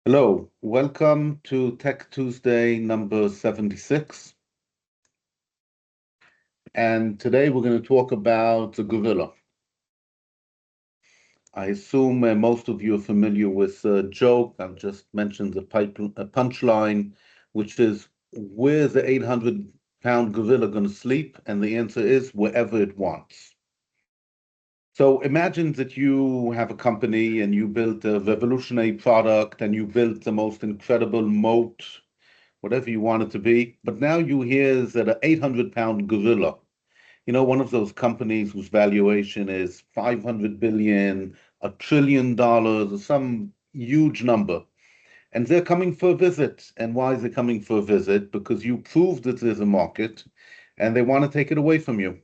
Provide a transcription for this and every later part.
Hello, welcome to Tech Tuesday number 76. And today we're going to talk about the gorilla. I assume most of you are familiar with the joke. I've just mentioned the punchline, which is where's the 800-pound gorilla going to sleep? And the answer is wherever it wants. So imagine that you have a company and you built a revolutionary product and you built the most incredible moat, whatever you want it to be. But now you hear that an 800-pound gorilla, one of those companies whose valuation is 500 billion, $1 trillion, or some huge number. And they're coming for a visit. And why is it coming for a visit? Because you proved that there's a market and they want to take it away from you.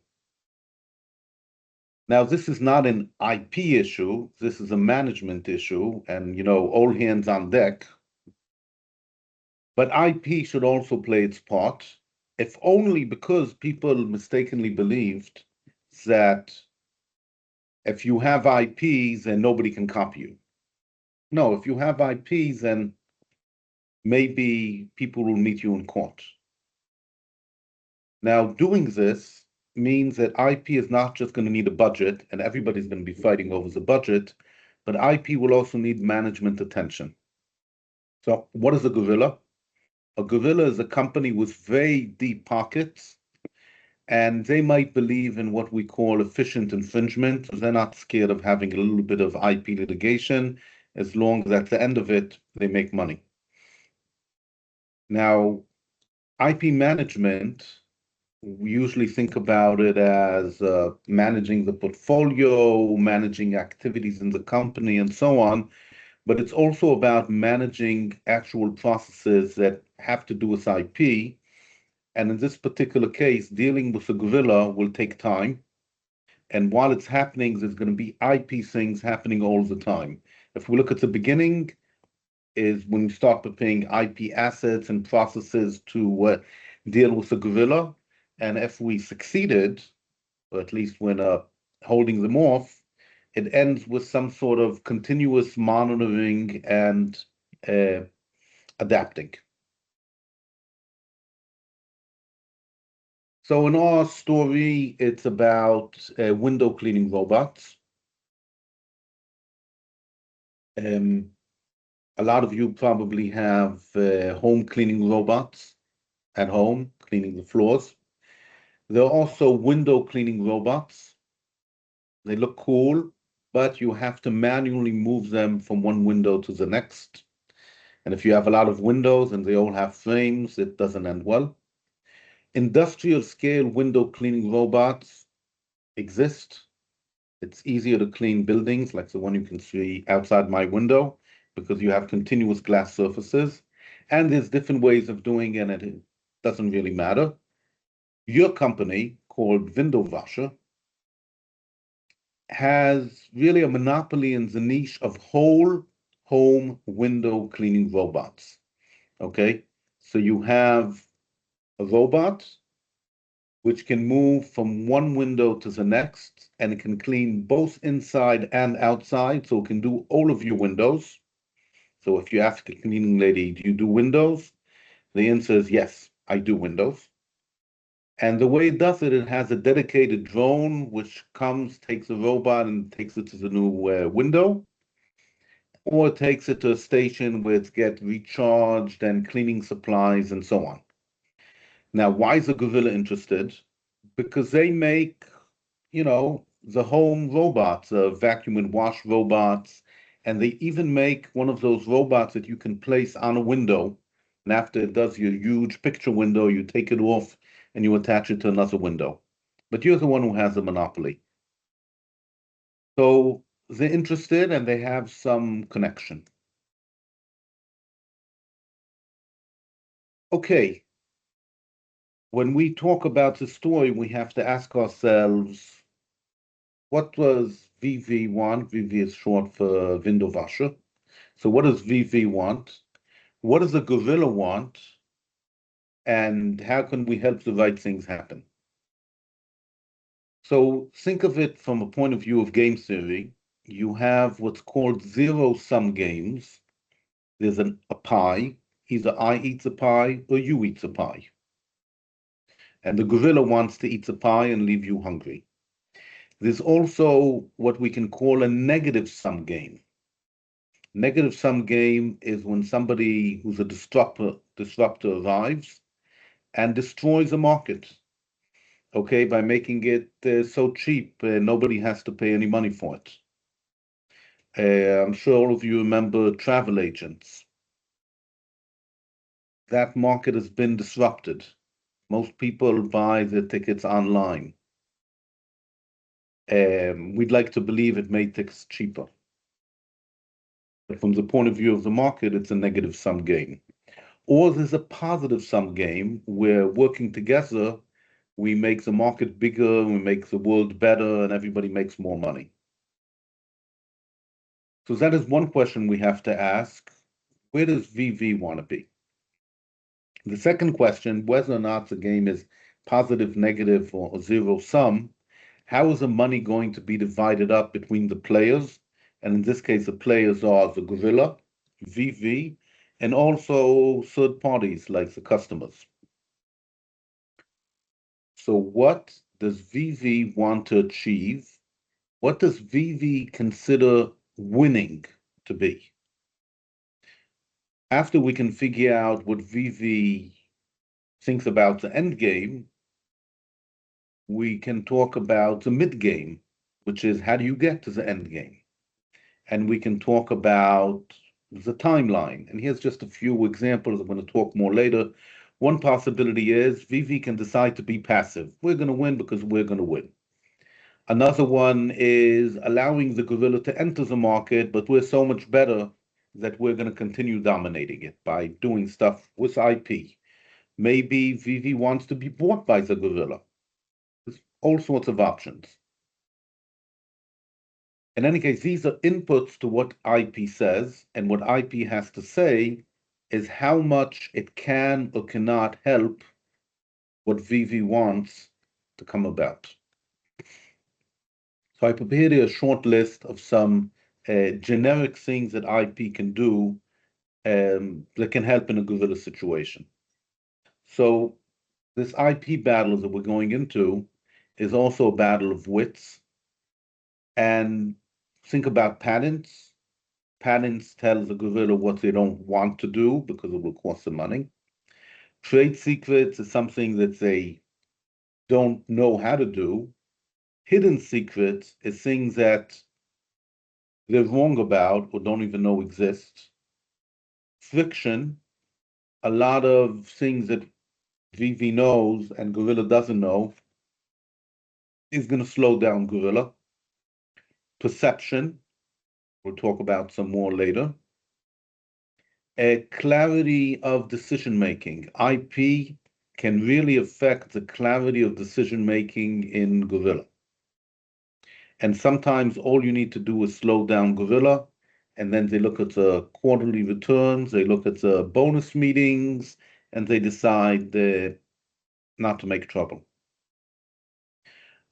Now, this is not an IP issue. This is a management issue and, all hands on deck. But IP should also play its part, if only because people mistakenly believed that if you have IPs, then nobody can copy you. No, if you have IPs, then maybe people will meet you in court. Now, doing this means that IP is not just going to need a budget, and everybody's going to be fighting over the budget, but IP will also need management attention. So, what is a gorilla? A gorilla is a company with very deep pockets, and they might believe in what we call efficient infringement. So they're not scared of having a little bit of IP litigation, as long as at the end of it, they make money. Now, IP management, we usually think about it as managing the portfolio, managing activities in the company, and so on. But it's also about managing actual processes that have to do with IP. And in this particular case, dealing with a gorilla will take time. And while it's happening, there's going to be IP things happening all the time. If we look at the beginning, is when you start preparing IP assets and processes to deal with the gorilla. And if we succeeded, or at least when holding them off, it ends with some sort of continuous monitoring and uh, adapting. So in our story, it's about window cleaning robots. A lot of you probably have home cleaning robots at home, cleaning the floors. There are also window cleaning robots. They look cool, but you have to manually move them from one window to the next. And if you have a lot of windows and they all have frames, it doesn't end well. Industrial scale window cleaning robots exist. It's easier to clean buildings like the one you can see outside my window because you have continuous glass surfaces. And there's different ways of doing it, and it doesn't really matter. Your company, called Window Washer, has really a monopoly in the niche of whole home window cleaning robots. Okay, so you have a robot which can move from one window to the next, and it can clean both inside and outside, so it can do all of your windows. So if you ask a cleaning lady, do you do windows? The answer is yes, I do windows. And the way it does it, it has a dedicated drone which comes, takes a robot, and takes it to the new window, or takes it to a station where it gets recharged and cleaning supplies and so on. Now, why is the gorilla interested? Because they make, the home robots, vacuum and wash robots, and they even make one of those robots that you can place on a window. And after it does your huge picture window, you take it off and you attach it to another window. But you're the one who has the monopoly. So they're interested and they have some connection. Okay, when we talk about the story, we have to ask ourselves, what was VV want? VV is short for window washer. So what does VV want? What does the gorilla want? And how can we help the right things happen? So think of it from a point of view of game theory. You have what's called zero-sum games. There's a pie. Either I eat the pie or you eat the pie. And the gorilla wants to eat the pie and leave you hungry. There's also what we can call a negative sum game. Negative sum game is when somebody who's a disruptor arrives and destroys a market, okay, by making it so cheap, nobody has to pay any money for it. I'm sure all of you remember travel agents. That market has been disrupted. Most people buy their tickets online. We'd like to believe it made tickets cheaper. But from the point of view of the market, it's a negative sum game. Or there's a positive sum game where working together, we make the market bigger, we make the world better, and everybody makes more money. So that is one question we have to ask. Where does VV want to be? The second question, whether or not the game is positive, negative, or zero sum, how is the money going to be divided up between the players? And in this case, the players are the gorilla, VV, and also third parties like the customers. So what does VV want to achieve? What does VV consider winning to be? After we can figure out what VV thinks about the end game, we can talk about the mid game, which is how do you get to the end game? And we can talk about the timeline. And here's just a few examples. I'm going to talk more later. One possibility is VV can decide to be passive. We're going to win because we're going to win. Another one is allowing the gorilla to enter the market, but we're so much better that we're going to continue dominating it by doing stuff with IP. Maybe VV wants to be bought by the gorilla. There's all sorts of options. In any case, these are inputs to what IP says, and what IP has to say is how much it can or cannot help what VV wants to come about. So I prepared here a short list of some generic things that IP can do that can help in a gorilla situation. So this IP battle that we're going into is also a battle of wits. And think about patents. Patents tell the gorilla what they don't want to do because it will cost them money. Trade secrets is something that they don't know how to do. Hidden secrets is things that they're wrong about or don't even know exist. Friction, a lot of things that VV knows and gorilla doesn't know, is going to slow down gorilla. Perception, we'll talk about some more later. A clarity of decision making. IP can really affect the clarity of decision making in gorilla. And sometimes all you need to do is slow down gorilla, and then they look at the quarterly returns, they look at the bonus meetings, and they decide not to make trouble.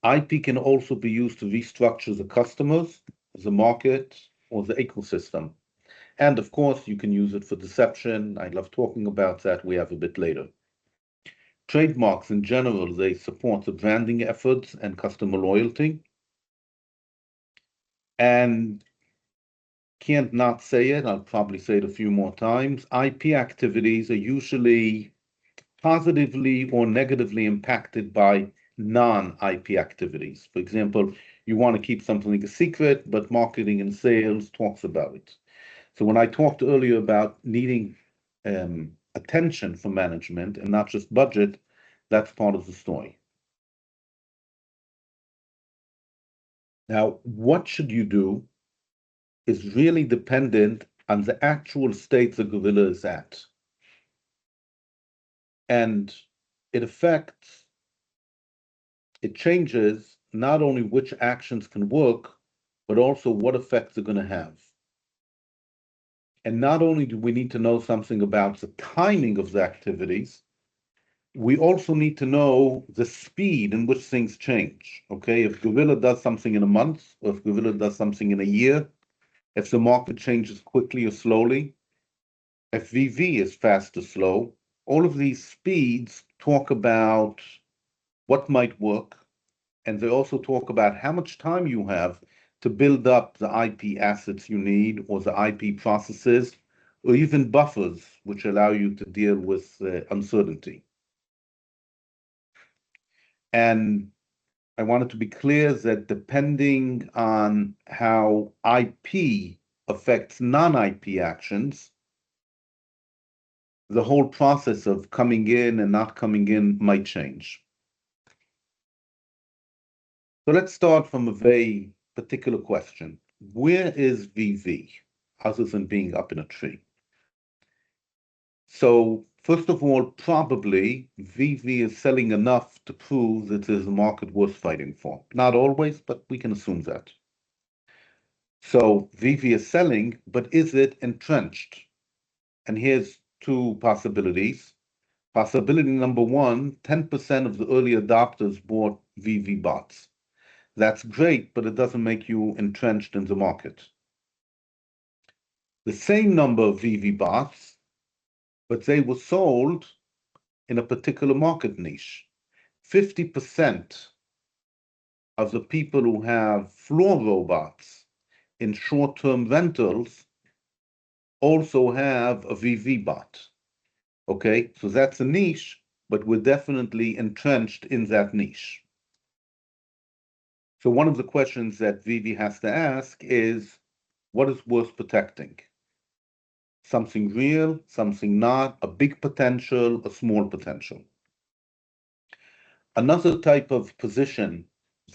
IP can also be used to restructure the customers, the market, or the ecosystem. And of course, you can use it for deception. I love talking about that. We have a bit later. Trademarks in general, they support the branding efforts and customer loyalty. And can't not say it, I'll probably say it a few more times. IP activities are usually positively or negatively impacted by non-IP activities. For example, you want to keep something a secret, but marketing and sales talks about it. So when I talked earlier about needing attention from management and not just budget, that's part of the story. Now, what should you do is really dependent on the actual state the gorilla is at. And it affects, it changes not only which actions can work, but also what effects they're going to have. And not only do we need to know something about the timing of the activities, we also need to know the speed in which things change. Okay, if gorilla does something in a month, or if gorilla does something in a year, if the market changes quickly or slowly, FVV is fast or slow. All of these speeds talk about what might work, and they also talk about how much time you have to build up the IP assets you need, or the IP processes, or even buffers, which allow you to deal with uncertainty. And I wanted to be clear that depending on how IP affects non-IP actions, the whole process of coming in and not coming in might change. So let's start from a very particular question. Where is VV, other than being up in a tree? So first of all, probably VV is selling enough to prove that there's a market worth fighting for. Not always, but we can assume that. So VV is selling, but is it entrenched? And here's two possibilities. Possibility number one, 10% of the early adopters bought VV bots. That's great, but it doesn't make you entrenched in the market. The same number of VV bots, but they were sold in a particular market niche. 50% of the people who have floor robots in short-term rentals also have a VV bot. Okay, so that's a niche, but we're definitely entrenched in that niche. So one of the questions that VV has to ask is, what is worth protecting? Something real, something not, a big potential, a small potential. Another type of position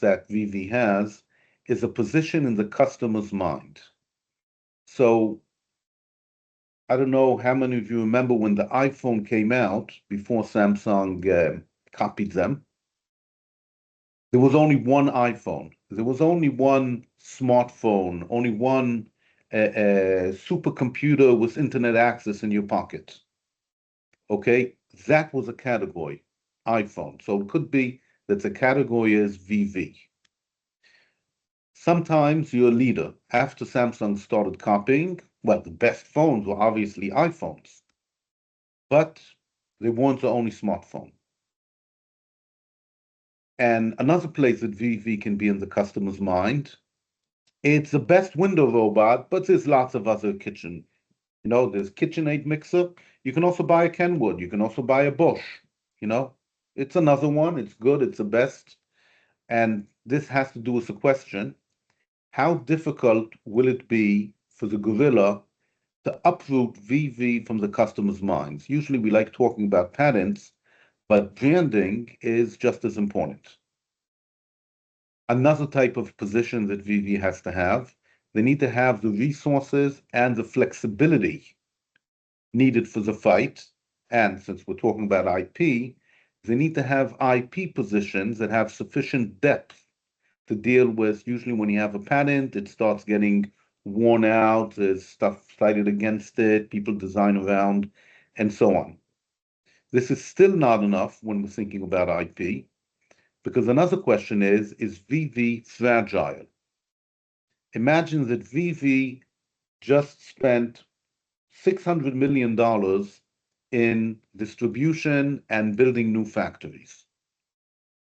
that VV has is a position in the customer's mind. So I don't know how many of you remember when the iPhone came out before Samsung copied them. There was only one iPhone. There was only one smartphone, only one supercomputer with internet access in your pocket. Okay, that was a category, iPhone. So it could be that the category is VV. Sometimes you're a leader. After Samsung started copying, well, the best phones were obviously iPhones, but they weren't the only smartphone. And another place that VV can be in the customer's mind, it's the best window robot, but there's lots of other kitchen. You know, there's KitchenAid mixer. You can also buy a Kenwood. You can also buy a Bosch. You know, it's another one. It's good. It's the best. And this has to do with the question, how difficult will it be for the gorilla to uproot VV from the customer's minds? Usually we like talking about patents, but branding is just as important. Another type of position that VV has to have, they need to have the resources and the flexibility needed for the fight. And since we're talking about IP, they need to have IP positions that have sufficient depth to deal with. Usually when you have a patent, it starts getting worn out, there's stuff cited against it, people design around, and so on. This is still not enough when we're thinking about IP, because another question is VV fragile? Imagine that VV just spent $600 million in distribution and building new factories.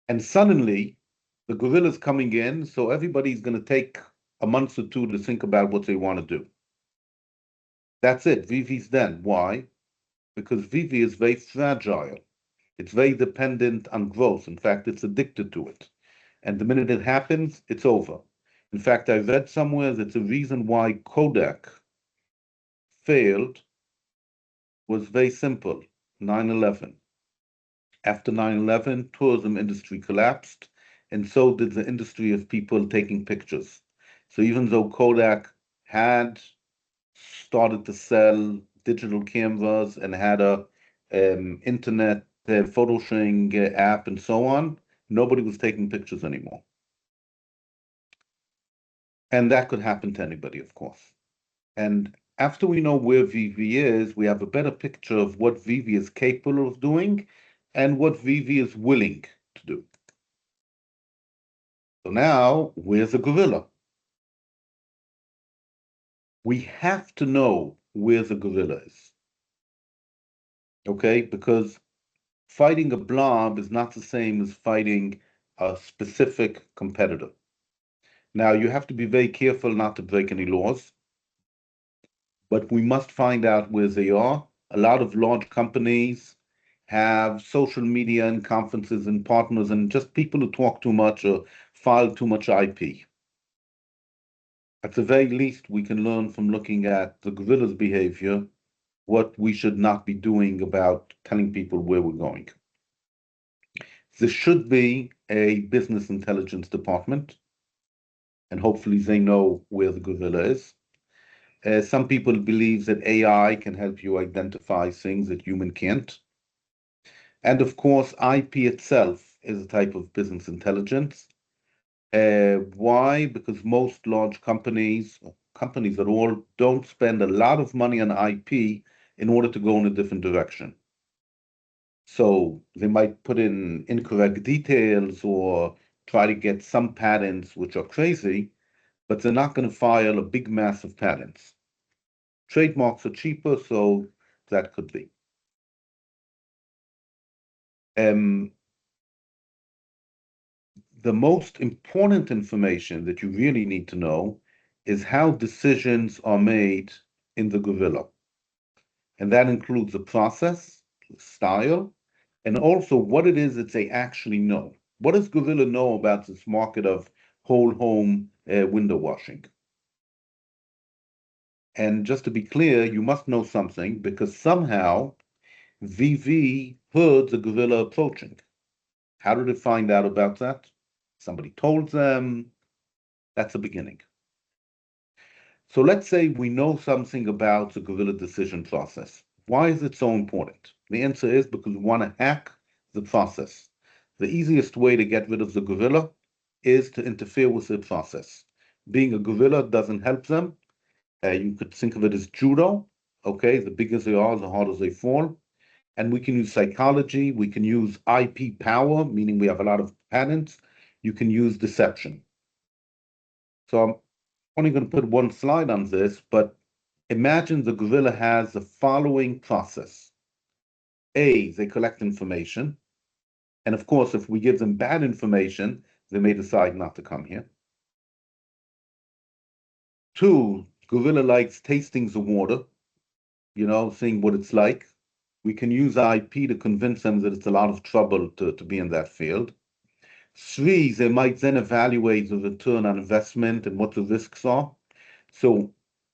And suddenly, the gorilla's coming in, so everybody's going to take a month or two to think about what they want to do. That's it. VV's done. Why? Because VV is very fragile. It's very dependent on growth. In fact, it's addicted to it. And the minute it happens, it's over. In fact, I read somewhere that the reason why Kodak failed was very simple. 9/11. After 9/11, tourism industry collapsed, and so did the industry of people taking pictures. So even though Kodak had started to sell digital cameras and had a internet photo sharing app and so on, nobody was taking pictures anymore. And that could happen to anybody, of course. And after we know where VV is, we have a better picture of what VV is capable of doing and what VV is willing to do. So now, where's the gorilla? We have to know where the gorilla is. okay? Because fighting a blob is not the same as fighting a specific competitor. Now, you have to be very careful not to break any laws, but we must find out where they are. A lot of large companies have social media and conferences and partners and just people who talk too much or file too much IP. At the very least, we can learn from looking at the gorilla's behavior what we should not be doing about telling people where we're going. There should be a business intelligence department, and hopefully they know where the gorilla is. Some people believe that AI can help you identify things that human can't. And of course, IP itself is a type of business intelligence. Why? Because most large companies at all, don't spend a lot of money on IP in order to go in a different direction. So they might put in incorrect details or try to get some patents which are crazy, but they're not going to file a big mass of patents. Trademarks are cheaper, so that could be. Um, the most important information that you really need to know is how decisions are made in the gorilla. And that includes the process, the style, and also what it is that they actually know. What does gorilla know about this market of whole home window washing? And just to be clear, you must know something because somehow VV heard the gorilla approaching. How did it find out about that? Somebody told them. That's the beginning. So let's say we know something about the gorilla decision process. Why is it so important? The answer is because we want to hack the process. The easiest way to get rid of the gorilla is to interfere with the process. Being a gorilla doesn't help them. You could think of it as judo. Okay, the bigger they are, the harder they fall. And we can use psychology. We can use IP power, meaning we have a lot of patents. You can use deception. So I'm only going to put one slide on this, but imagine the gorilla has the following process. A, they collect information. And of course, if we give them bad information, they may decide not to come here. Two, gorilla likes tasting the water, seeing what it's like. We can use IP to convince them that it's a lot of trouble to be in that field. Three, they might then evaluate the return on investment and what the risks are. So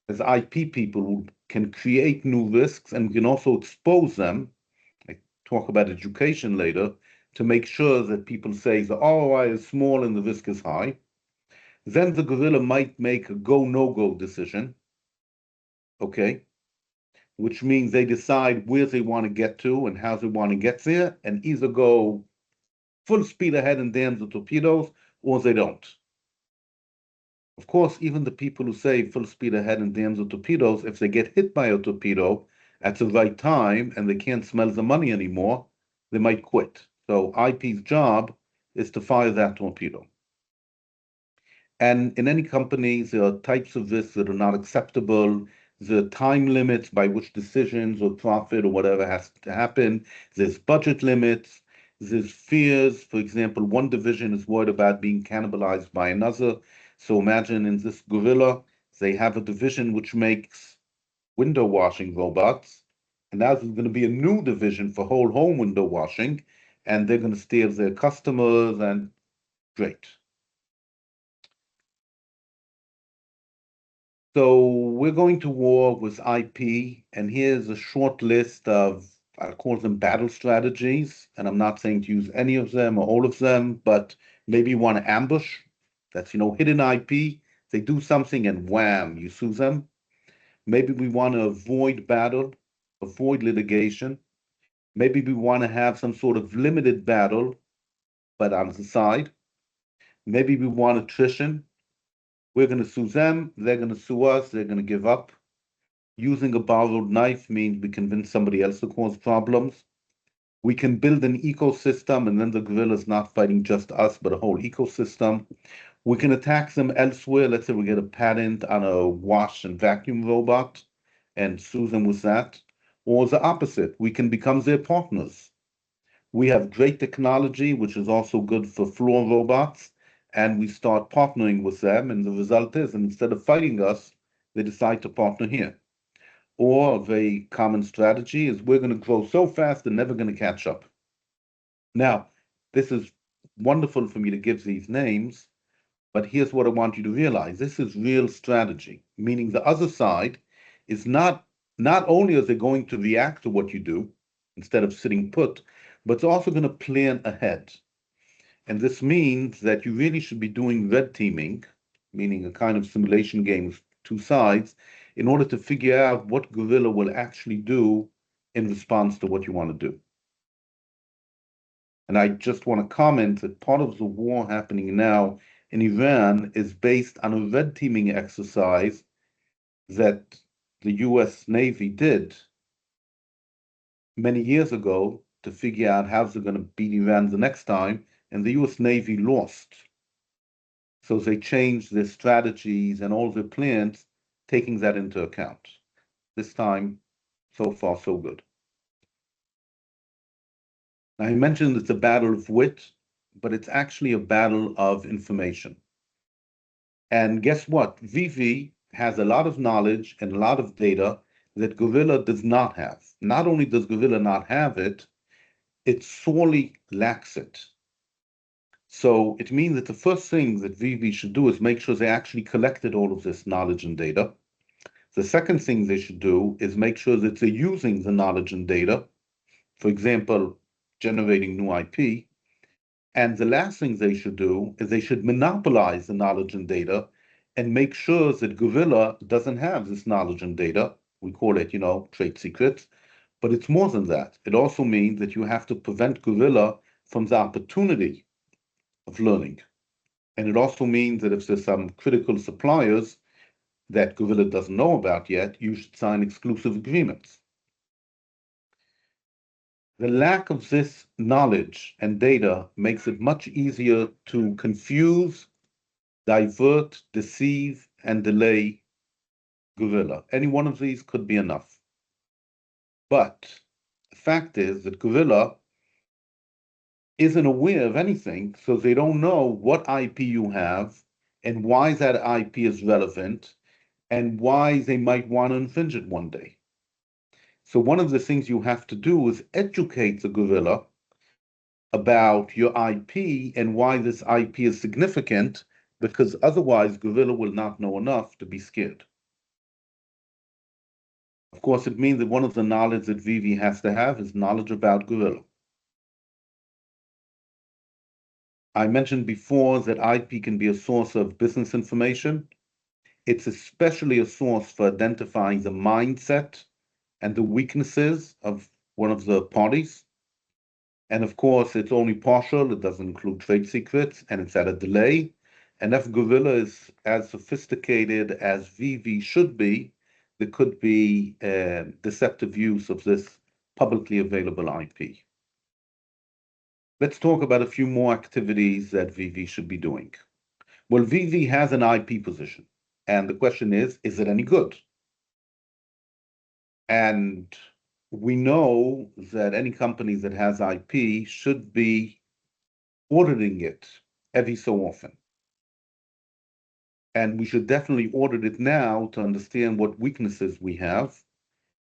as IP people who can create new risks and we can also expose them, I talk about education later, to make sure that people say the ROI is small and the risk is high. Then the gorilla might make a go, no go decision, okay, which means they decide where they want to get to and how they want to get there and either go full speed ahead and damn the torpedoes or they don't. Of course, even the people who say full speed ahead and damn the torpedoes, if they get hit by a torpedo at the right time and they can't smell the money anymore, they might quit. So IP's job is to fire that torpedo. And in any company, there are types of risks that are not acceptable. The time limits by which decisions or profit or whatever has to happen. There's budget limits. There's fears. For example, one division is worried about being cannibalized by another. So imagine in this gorilla, they have a division which makes window washing robots. And now there's going to be a new division for whole home window washing. And they're going to steal their customers and great. So we're going to war with IP, and here's a short list of, I call them battle strategies, and I'm not saying to use any of them or all of them, but maybe you want to ambush. That's, hidden IP. They do something and wham, you sue them. Maybe we want to avoid battle, avoid litigation. Maybe we want to have some sort of limited battle, but on the side. Maybe we want attrition. We're going to sue them. They're going to sue us. They're going to give up. Using a borrowed knife means we convince somebody else to cause problems. We can build an ecosystem, and then the gorilla is not fighting just us, but a whole ecosystem. We can attack them elsewhere. Let's say we get a patent on a wash and vacuum robot and sue them with that. Or the opposite, we can become their partners. We have great technology, which is also good for floor robots, and we start partnering with them, and the result is, instead of fighting us, they decide to partner here. Or a very common strategy is we're going to grow so fast they're never going to catch up. Now, this is wonderful for me to give these names, but here's what I want you to realize. This is real strategy, meaning the other side is not only are they going to react to what you do instead of sitting put, but it's also going to plan ahead. And this means that you really should be doing red teaming, meaning a kind of simulation game with two sides, in order to figure out what guerrilla will actually do in response to what you want to do. And I just want to comment that part of the war happening now in Iran is based on a red teaming exercise that the US Navy did many years ago to figure out how they're going to beat Iran the next time, and the US Navy lost. So they changed their strategies and all their plans, taking that into account. This time, so far, so good. Now, I mentioned it's a battle of wit, but it's actually a battle of information. And guess what? VV has a lot of knowledge and a lot of data that Gorilla does not have. Not only does Gorilla not have it, it sorely lacks it. So it means that the first thing that VV should do is make sure they actually collected all of this knowledge and data. The second thing they should do is make sure that they're using the knowledge and data, for example, generating new IP. And the last thing they should do is they should monopolize the knowledge and data and make sure that Gorilla doesn't have this knowledge and data. We call it, trade secrets, but it's more than that. It also means that you have to prevent Gorilla from the opportunity of learning. And it also means that if there's some critical suppliers that Gorilla doesn't know about yet, you should sign exclusive agreements. The lack of this knowledge and data makes it much easier to confuse, divert, deceive, and delay Gorilla. Any one of these could be enough. But the fact is that Gorilla isn't aware of anything, so they don't know what IP you have and why that IP is relevant and why they might want to infringe it one day. So one of the things you have to do is educate the Gorilla about your IP and why this IP is significant, because otherwise Gorilla will not know enough to be scared. Of course, it means that one of the knowledge that VV has to have is knowledge about Gorilla. I mentioned before that IP can be a source of business information. It's especially a source for identifying the mindset and the weaknesses of one of the parties. And of course, it's only partial. It doesn't include trade secrets, and it's at a delay. And if Gorilla is as sophisticated as VV should be, there could be deceptive use of this publicly available IP. Let's talk about a few more activities that VV should be doing. Well, VV has an IP position, and the question is it any good? And we know that any company that has IP should be auditing it every so often. And we should definitely audit it now to understand what weaknesses we have.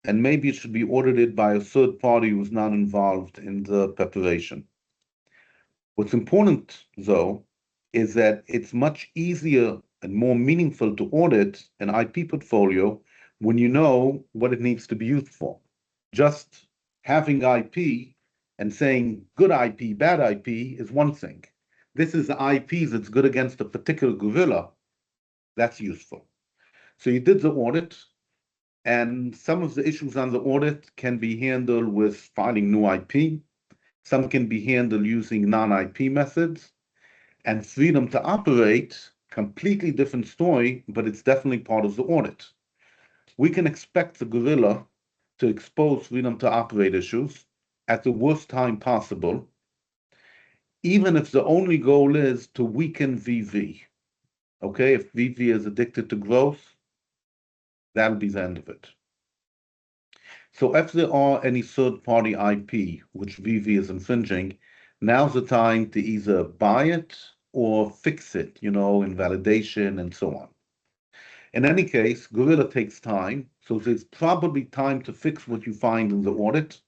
And maybe it should be audited by a third party who's not involved in the preparation. What's important, though, is that it's much easier and more meaningful to audit an IP portfolio when you know what it needs to be used for. Just having IP and saying good IP, bad IP is one thing. This is the IP that's good against a particular gorilla. That's useful. So you did the audit, and some of the issues on the audit can be handled with filing new IP. Some can be handled using non-IP methods. And freedom to operate, completely different story, but it's definitely part of the audit. We can expect the gorilla to expose freedom to operate issues at the worst time possible, even if the only goal is to weaken VV. Okay, if VV is addicted to growth, that'll be the end of it. So if there are any third-party IP which VV is infringing, now's the time to either buy it or fix it, in validation and so on. In any case, Gorilla takes time, so there's probably time to fix what you find in the audit,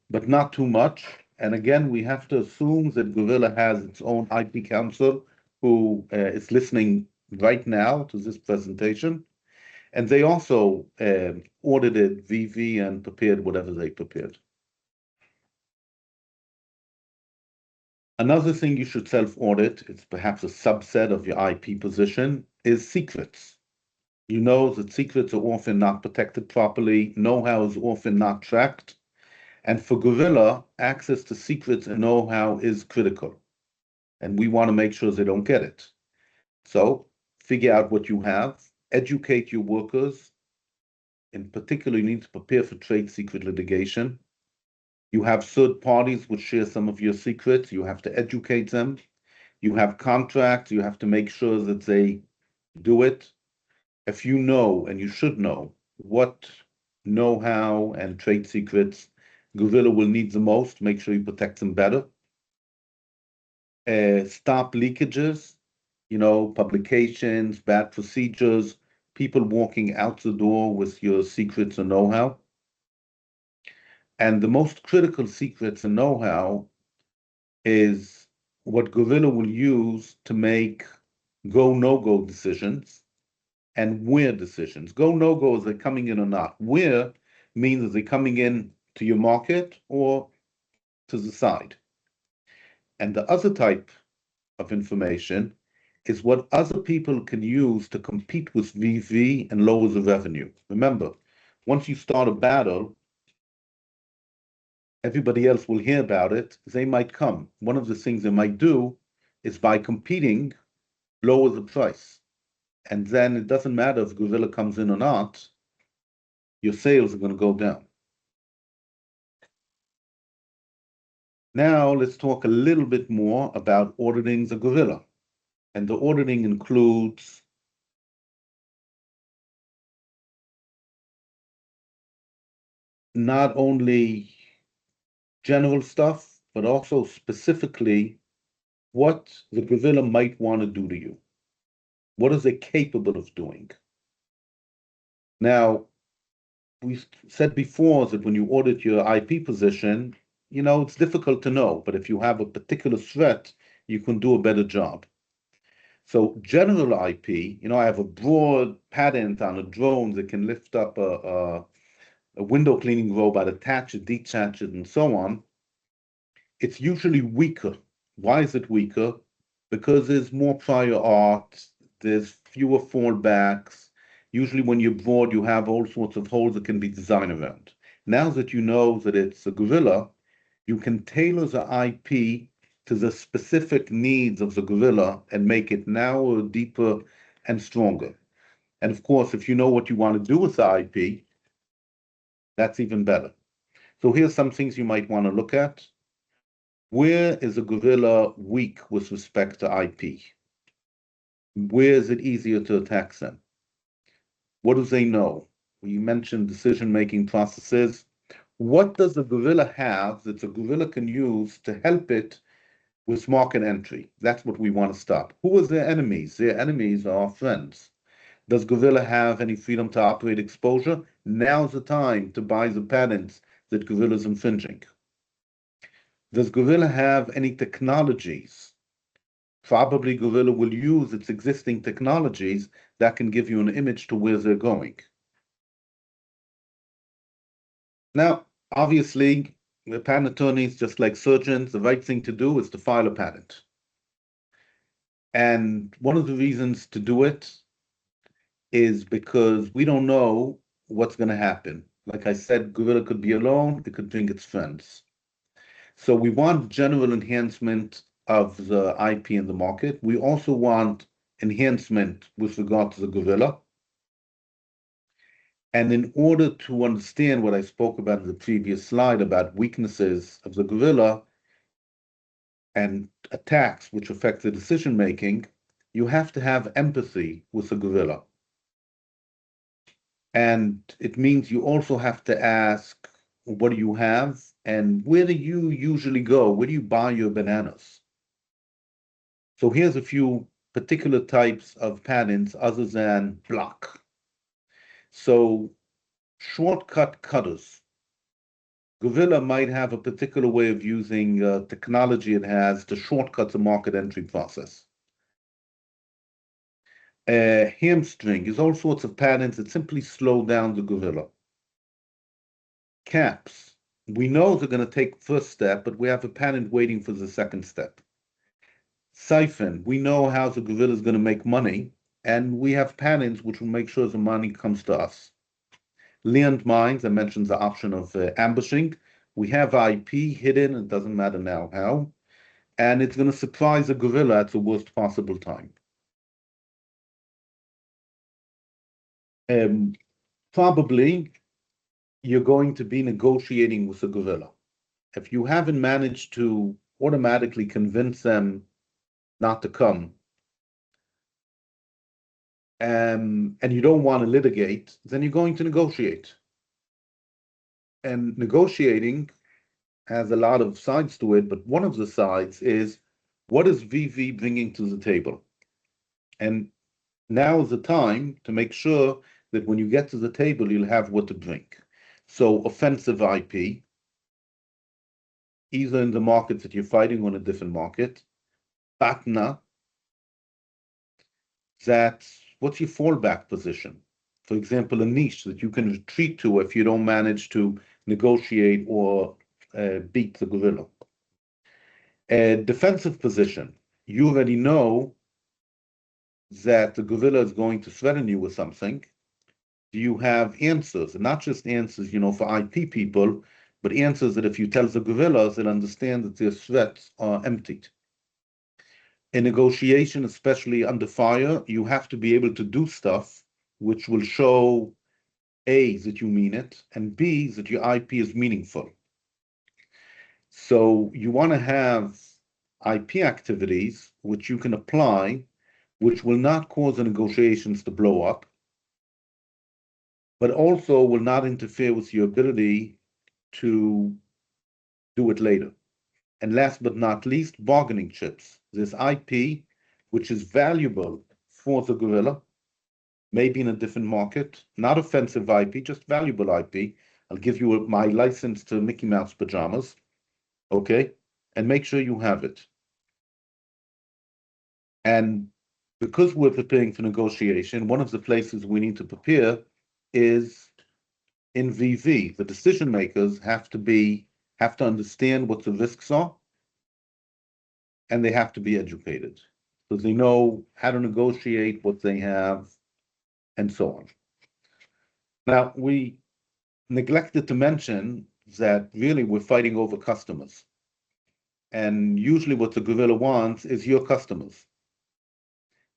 but not too much. And again, we have to assume that Gorilla has its own IP counsel who is listening right now to this presentation. And they also audited VV and prepared whatever they prepared. Another thing you should self-audit, it's perhaps a subset of your IP position, is secrets. You know that secrets are often not protected properly, know-how is often not tracked, and for Gorilla, access to secrets and know-how is critical. And we want to make sure they don't get it. So figure out what you have, educate your workers. In particular, you need to prepare for trade secret litigation. You have third parties which share some of your secrets. You have to educate them. You have contracts. You have to make sure that they do it. If you know, and you should know, what know-how and trade secrets Gorilla will need the most, make sure you protect them better. Stop leakages, publications, bad procedures, people walking out the door with your secrets and know-how. And the most critical secrets and know-how is what Gorilla will use to make go, no-go decisions and where decisions. Go, no-go, is they coming in or not? Where means is they coming in to your market or to the side. And the other type of information is what other people can use to compete with VV and lower the revenue. Remember, once you start a battle, everybody else will hear about it. They might come. One of the things they might do is by competing, lower the price. And then it doesn't matter if Gorilla comes in or not, your sales are going to go down. Now let's talk a little bit more about auditing the Gorilla. And the auditing includes not only general stuff, but also specifically what the Gorilla might want to do to you. What is it capable of doing? Now, we said before that when you audit your IP position, it's difficult to know, but if you have a particular threat, you can do a better job. So general IP, I have a broad patent on a drone that can lift up a window cleaning robot, attach it, detach it, and so on. It's usually weaker. Why is it weaker? Because there's more prior art, there's fewer fallbacks. Usually when you're broad, you have all sorts of holes that can be designed around. Now that you know that it's a Gorilla, you can tailor the IP to the specific needs of the Gorilla and make it narrower, deeper, and stronger. And of course, if you know what you want to do with the IP, that's even better. So here's some things you might want to look at. Where is a Gorilla weak with respect to IP? Where is it easier to attack them? What do they know? We mentioned decision-making processes. What does a Gorilla have that a Gorilla can use to help it with market entry? That's what we want to stop. Who are their enemies? Their enemies are our friends. Does Gorilla have any freedom to operate exposure? Now's the time to buy the patents that Gorilla is infringing. Does Gorilla have any technologies? Probably Gorilla will use its existing technologies that can give you an image to where they're going. Now, obviously, the patent attorneys, just like surgeons, the right thing to do is to file a patent. And one of the reasons to do it is because we don't know what's going to happen. Like I said, Gorilla could be alone, it could bring its friends. So we want general enhancement of the IP in the market. We also want enhancement with regard to the Gorilla. And in order to understand what I spoke about in the previous slide about weaknesses of the Gorilla and attacks which affect the decision making, you have to have empathy with the Gorilla. And it means you also have to ask what do you have, and where do you usually go? Where do you buy your bananas? So here's a few particular types of patents other than block. So shortcut cutters. Gorilla might have a particular way of using technology it has to shortcut the market entry process. Hamstring is all sorts of patents that simply slow down the gorilla. Caps. We know they're going to take first step, but we have a patent waiting for the second step. Siphon. We know how the gorilla is going to make money, and we have patents which will make sure the money comes to us. Learned mines, I mentioned the option of ambushing. We have IP hidden, it doesn't matter now how, and it's going to surprise a gorilla at the worst possible time. Probably you're going to be negotiating with a gorilla. If you haven't managed to automatically convince them not to come, and you don't want to litigate, then you're going to negotiate. And negotiating has a lot of sides to it, but one of the sides is, what is VV bringing to the table? And now is the time to make sure that when you get to the table, you'll have what to bring. So offensive IP, either in the markets that you're fighting or in a different market. Patna, that's what's your fallback position? For example, a niche that you can retreat to if you don't manage to negotiate or beat the gorilla. A defensive position, you already know that the gorilla is going to threaten you with something. Do you have answers? And not just answers, for IP people, but answers that if you tell the gorillas, they'll understand that their threats are emptied. In negotiation, especially under fire, you have to be able to do stuff which will show A, that you mean it, and B, that your IP is meaningful. So you want to have IP activities which you can apply, which will not cause the negotiations to blow up, but also will not interfere with your ability to do it later. And last but not least, bargaining chips. This IP, which is valuable for the gorilla, maybe in a different market, not offensive IP, just valuable IP. I'll give you my license to Mickey Mouse pajamas, okay? And make sure you have it. And because we're preparing for negotiation, one of the places we need to prepare is in VV. The decision makers have to understand what the risks are, and they have to be educated. So they know how to negotiate, what they have, and so on. Now, we neglected to mention that really we're fighting over customers. And usually what the gorilla wants is your customers.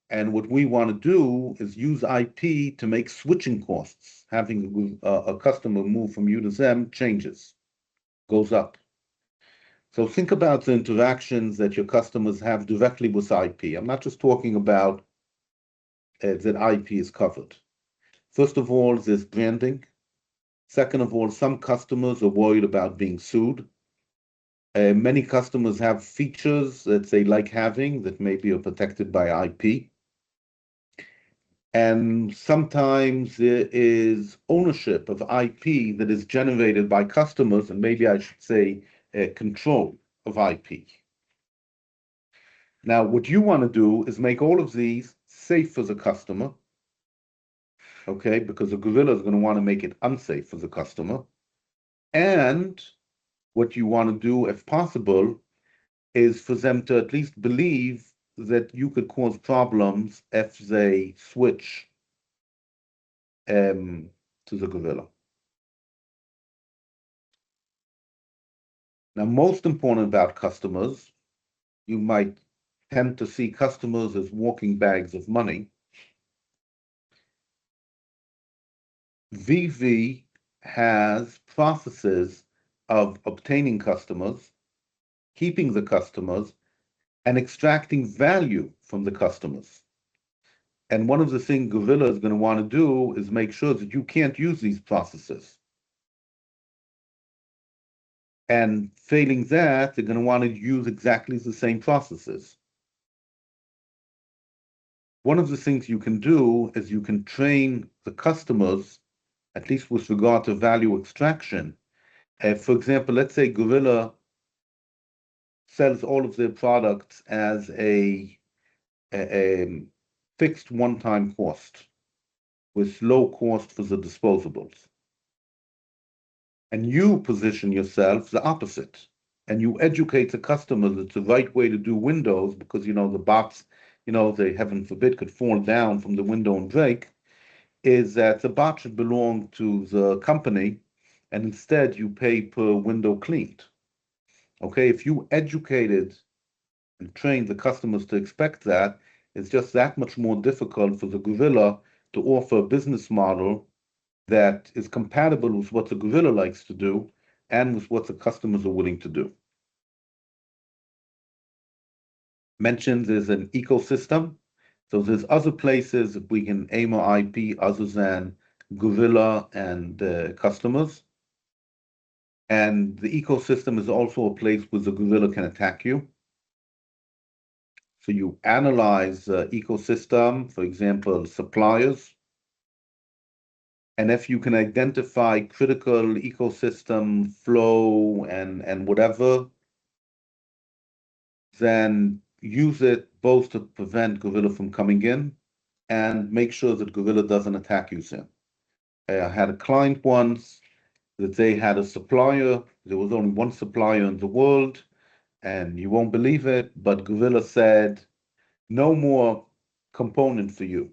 And what we want to do is use IP to make switching costs. Having a customer move from you to them changes, goes up. So think about the interactions that your customers have directly with IP. I'm not just talking about that IP is covered. First of all, there's branding. Second of all, some customers are worried about being sued. Many customers have features that they like having that maybe are protected by IP. And sometimes there is ownership of IP that is generated by customers, and maybe I should say control of IP. Now, what you want to do is make all of these safe for the customer, okay? Because the gorilla is going to want to make it unsafe for the customer. And what you want to do, if possible, is for them to at least believe that you could cause problems if they switch to the gorilla. Now, most important about customers, you might tend to see customers as walking bags of money. VV has processes of obtaining customers, keeping the customers, and extracting value from the customers. And one of the things Gorilla is going to want to do is make sure that you can't use these processes. And failing that, they're going to want to use exactly the same processes. One of the things you can do is you can train the customers, at least with regard to value extraction. For example, let's say Gorilla sells all of their products as a fixed one-time cost with low cost for the disposables. And you position yourself the opposite. And you educate the customer that the right way to do windows, because the box, they heaven forbid could fall down from the window and break, is that the box should belong to the company, and instead you pay per window cleaned. Okay, if you educated and trained the customers to expect that, it's just that much more difficult for the gorilla to offer a business model that is compatible with what the gorilla likes to do and with what the customers are willing to do. Mentioned there's an ecosystem. So there's other places that we can aim our IP other than gorilla and customers. And the ecosystem is also a place where the gorilla can attack you. So you analyze the ecosystem, for example, suppliers. And if you can identify critical ecosystem flow and whatever, then use it both to prevent gorilla from coming in and make sure that gorilla doesn't attack you soon. I had a client once that they had a supplier. There was only one supplier in the world, and you won't believe it, but gorilla said, no more component for you.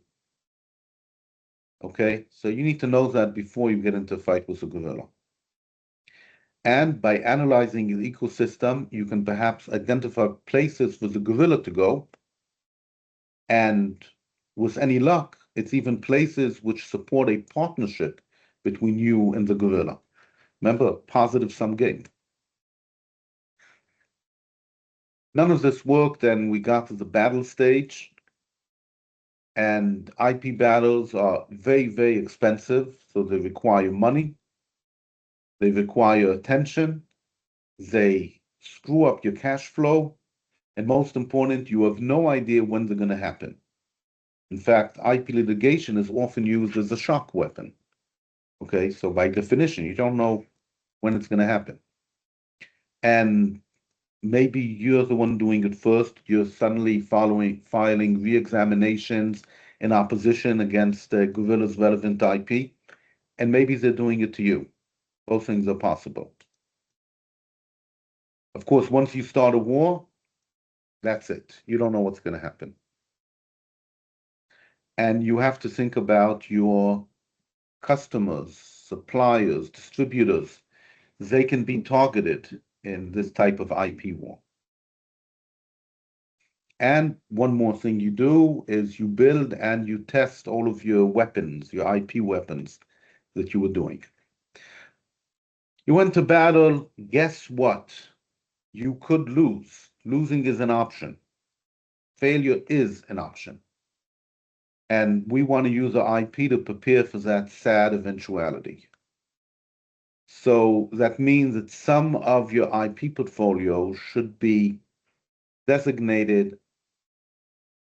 Okay, so you need to know that before you get into a fight with a gorilla. And by analyzing the ecosystem, you can perhaps identify places for the gorilla to go. And with any luck, it's even places which support a partnership between you and the gorilla. Remember, positive sum game. None of this worked, and we got to the battle stage. And IP battles are very, very expensive, so they require money. They require attention. They screw up your cash flow. And most important, you have no idea when they're going to happen. In fact, IP litigation is often used as a shock weapon. Okay, so by definition, you don't know when it's going to happen. And maybe you're the one doing it first. You're suddenly filing re-examinations in opposition against Gorilla's relevant IP, and maybe they're doing it to you. Both things are possible. Of course, once you start a war, that's it. You don't know what's going to happen. And you have to think about your customers, suppliers, distributors. They can be targeted in this type of IP war. And one more thing you do is you build and you test all of your weapons, your IP weapons that you were doing. You went to battle, guess what? You could lose. Losing is an option. Failure is an option. And we want to use our IP to prepare for that sad eventuality. So that means that some of your IP portfolio should be designated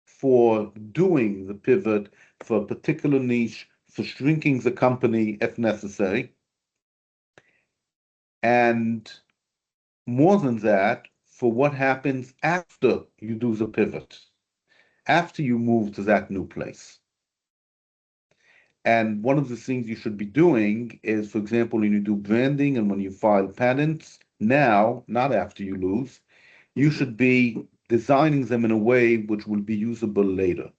for doing the pivot for a particular niche, for shrinking the company if necessary. And more than that, for what happens after you do the pivot, after you move to that new place. And one of the things you should be doing is, for example, when you do branding and when you file patents, now, not after you lose, you should be designing them in a way which will be usable later.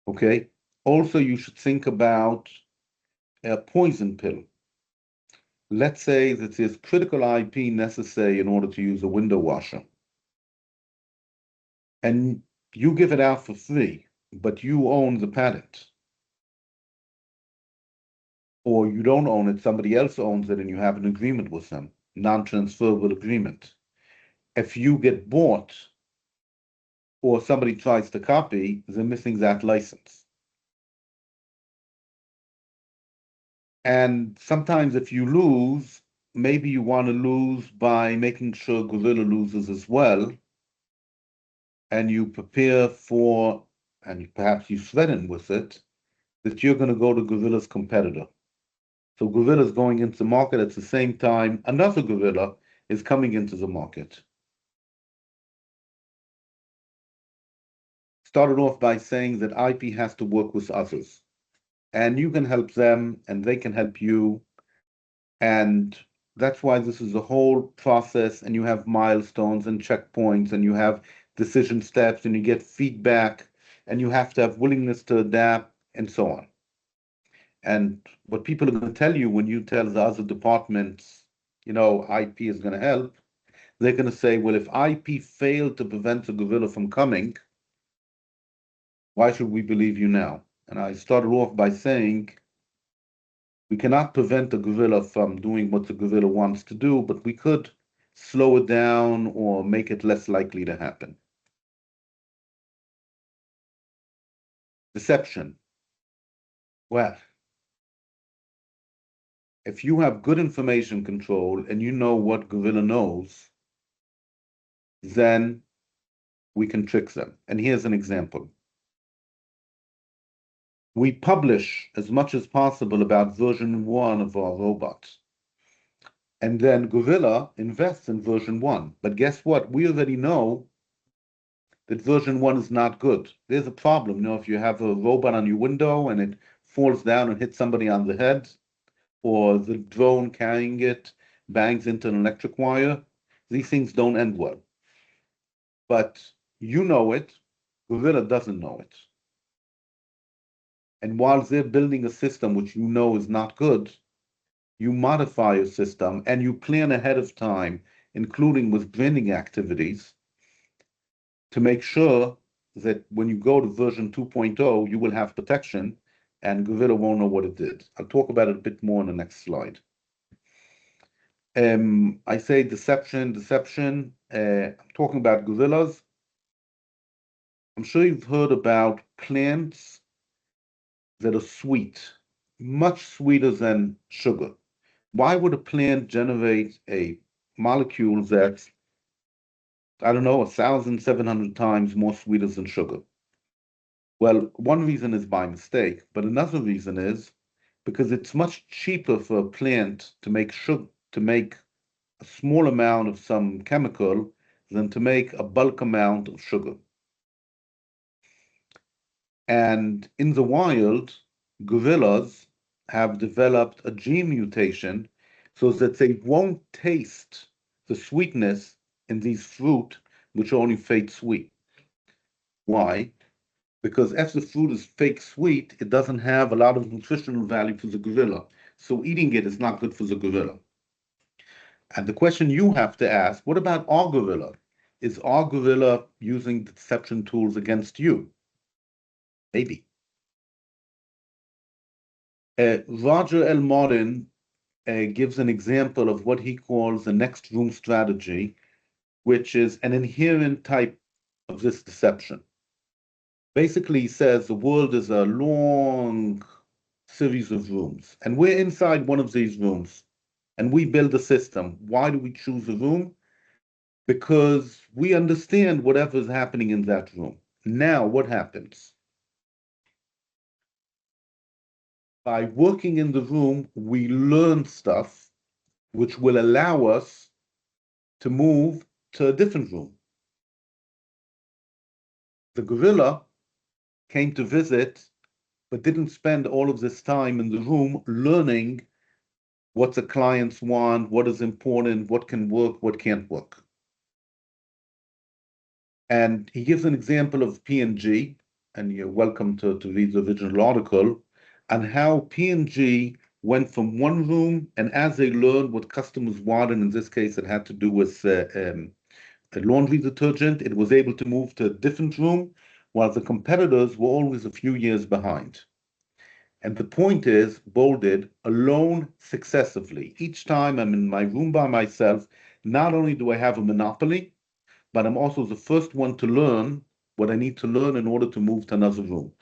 Okay? Also, you should think about a poison pill. Let's say that there's critical IP necessary in order to use a window washer. And you give it out for free, but you own the patent. Or you don't own it, somebody else owns it, and you have an agreement with them, non-transferable agreement. If you get bought or somebody tries to copy, they're missing that license. And sometimes if you lose, maybe you want to lose by making sure gorilla loses as well, and you prepare for, and perhaps you threaten with it, that you're going to go to gorilla's competitor. So gorilla's going into the market at the same time another gorilla is coming into the market. Started off by saying that IP has to work with others, and you can help them, and they can help you. And that's why this is a whole process, and you have milestones and checkpoints, and you have decision steps, and you get feedback, and you have to have willingness to adapt, and so on. And what people are going to tell you when you tell the other departments, IP is going to help, they're going to say, well, if IP failed to prevent the gorilla from coming, why should we believe you now? And I started off by saying, we cannot prevent the gorilla from doing what the gorilla wants to do, but we could slow it down or make it less likely to happen. Deception. Well, if you have good information control and you know what gorilla knows, then we can trick them. And here's an example. We publish as much as possible about version 1 of our robots. And then Gorilla invests in version 1. But guess what? We already know that version 1 is not good. There's a problem. If you have a robot on your window and it falls down and hits somebody on the head, or the drone carrying it bangs into an electric wire, these things don't end well. But you know it, Gorilla doesn't know it. And while they're building a system which you know is not good, you modify your system and you plan ahead of time, including with branding activities, to make sure that when you go to version 2.0, you will have protection and Gorilla won't know what it did. I'll talk about it a bit more in the next slide. I say deception. I'm talking about gorillas. I'm sure you've heard about plants that are sweet, much sweeter than sugar. Why would a plant generate a molecule that's, I don't know, 1,700 times more sweeter than sugar? Well, one reason is by mistake, but another reason is because it's much cheaper for a plant to make a small amount of some chemical than to make a bulk amount of sugar. And in the wild, gorillas have developed a gene mutation so that they won't taste the sweetness in these fruit, which are only fake sweet. Why? Because if the fruit is fake sweet, it doesn't have a lot of nutritional value for the gorilla. So eating it is not good for the gorilla. And the question you have to ask, what about our gorilla? Is our gorilla using deception tools against you? Maybe. Roger L. Martin gives an example of what he calls the next room strategy, which is an inherent type of this deception. Basically, he says the world is a long series of rooms, and we're inside one of these rooms, and we build a system. Why do we choose a room? Because we understand whatever is happening in that room. Now, what happens? By working in the room, we learn stuff which will allow us to move to a different room. The gorilla came to visit, but didn't spend all of this time in the room learning what the clients want, what is important, what can work, what can't work. And he gives an example of P&G, and you're welcome to read the original article, and how P&G went from one room, and as they learned what customers wanted, in this case, it had to do with the laundry detergent, it was able to move to a different room, while the competitors were always a few years behind. And the point is, bolded, alone successively. Each time I'm in my room by myself, not only do I have a monopoly, but I'm also the first one to learn what I need to learn in order to move to another room.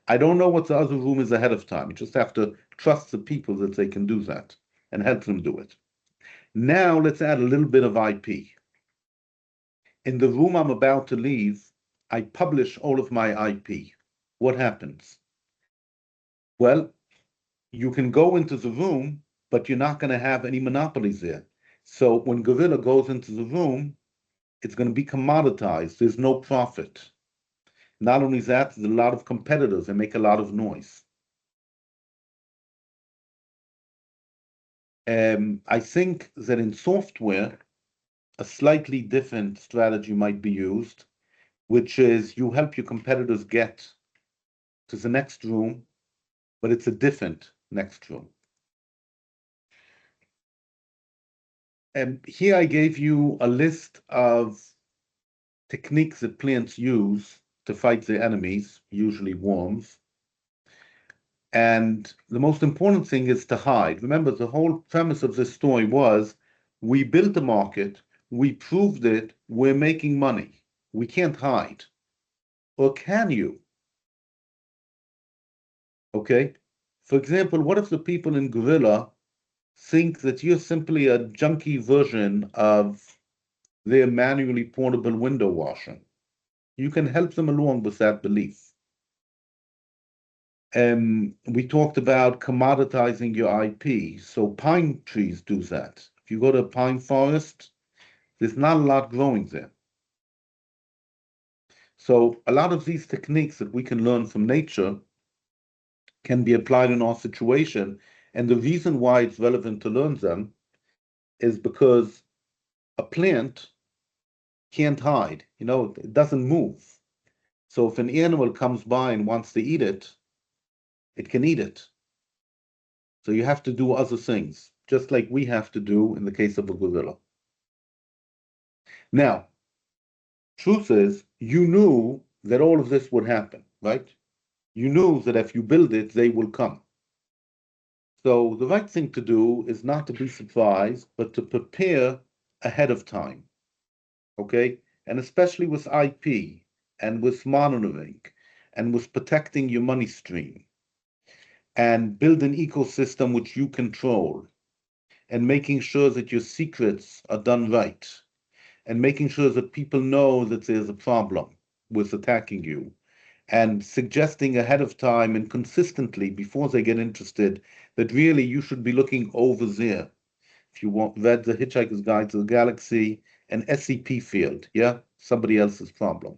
I don't know what the other room is ahead of time. You just have to trust the people that they can do that and help them do it. Now let's add a little bit of IP. In the room I'm about to leave, I publish all of my IP. What happens? Well, you can go into the room, but you're not going to have any monopolies there. So when Gorilla goes into the room, it's going to be commoditized. There's no profit. Not only that, there's a lot of competitors that make a lot of noise. I think that in software, a slightly different strategy might be used, which is you help your competitors get to the next room, but it's a different next room. And here I gave you a list of techniques that plants use to fight their enemies, usually worms. And the most important thing is to hide. Remember, the whole premise of this story was we built a market, we proved it, we're making money. We can't hide. Or can you? Okay? For example, what if the people in Gorilla think that you're simply a junky version of their manually portable window washer? You can help them along with that belief. We talked about commoditizing your IP. So pine trees do that. If you go to a pine forest, there's not a lot growing there. So a lot of these techniques that we can learn from nature can be applied in our situation. And the reason why it's relevant to learn them is because a plant can't hide, it doesn't move. So if an animal comes by and wants to eat it, it can eat it. So you have to do other things, just like we have to do in the case of a gorilla. Now, truth is, you knew that all of this would happen, right? You knew that if you build it, they will come. So the right thing to do is not to be surprised, but to prepare ahead of time, okay? And especially with IP and with monitoring and with protecting your money stream and build an ecosystem which you control and making sure that your secrets are done right and making sure that people know that there's a problem with attacking you and suggesting ahead of time and consistently before they get interested that really you should be looking over there. If you read The Hitchhiker's Guide to the Galaxy, an SCP field, yeah, somebody else's problem.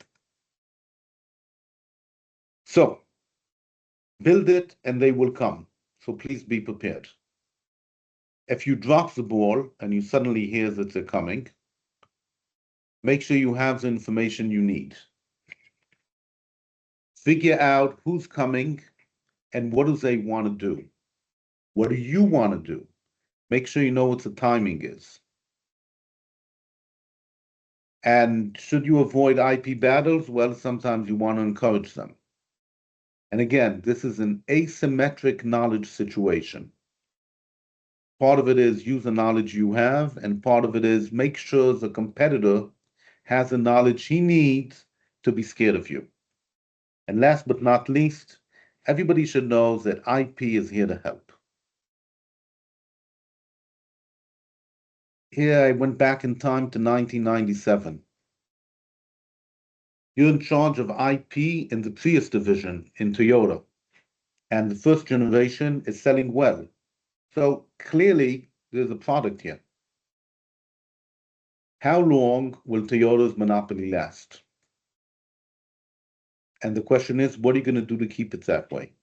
So build it and they will come. So please be prepared. If you drop the ball and you suddenly hear that they're coming, make sure you have the information you need. Figure out who's coming and what do they want to do. What do you want to do? Make sure you know what the timing is. And should you avoid IP battles? Well, sometimes you want to encourage them. And again, this is an asymmetric knowledge situation. Part of it is use the knowledge you have, and part of it is make sure the competitor has the knowledge he needs to be scared of you. And last but not least, everybody should know that IP is here to help. Here I went back in time to 1997. You're in charge of IP in the Prius division in Toyota, and the first generation is selling well. So clearly, there's a product here. How long will Toyota's monopoly last? And the question is, what are you going to do to keep it that way?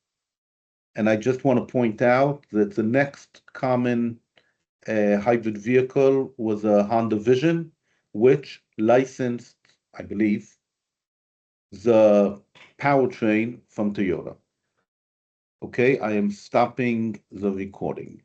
And I just want to point out that the next common hybrid vehicle was a Honda Vision, which licensed, I believe, the powertrain from Toyota. Okay, I am stopping the recording.